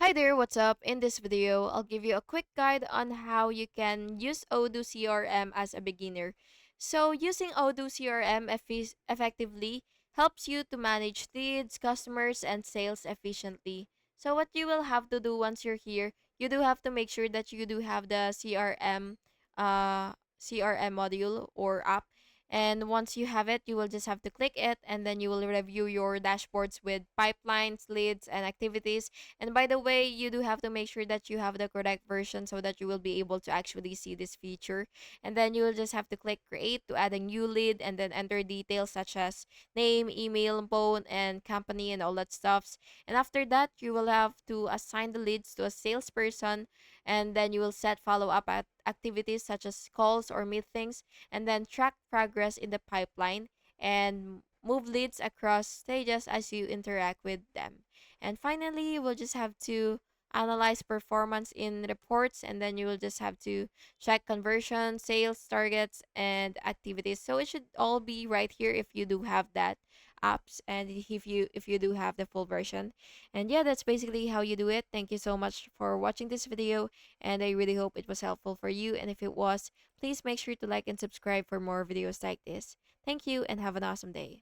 Hi there, what's up? In this video, I'll give you a quick guide on how you can use Odoo CRM as a beginner. So, using Odoo CRM effectively helps you to manage leads, customers, and sales efficiently. So, what you will have to do once you're here, you do have to make sure that you do have the CRM module or app. And once you have it, you will just have to click it, and then you will review your dashboards with pipelines, leads, and activities. And by the way, you do have to make sure that you have the correct version so that you will be able to actually see this feature. And then you will just have to click create to add a new lead and then enter details such as name, email, phone, and company and all that stuffs. And after that, you will have to assign the leads to a salesperson, and then you will set follow up activities such as calls or meetings, and then track progress in the pipeline and move leads across stages as you interact with them. And finally, you will just have to analyze performance in reports, and then you will just have to check conversion, sales targets, and activities. So it should all be right here if you do have that apps and if you do have the full version. And yeah, that's basically how you do it. Thank you so much for watching this video, and I really hope it was helpful for you. And if it was, please make sure to like and subscribe for more videos like this. Thank you and have an awesome day.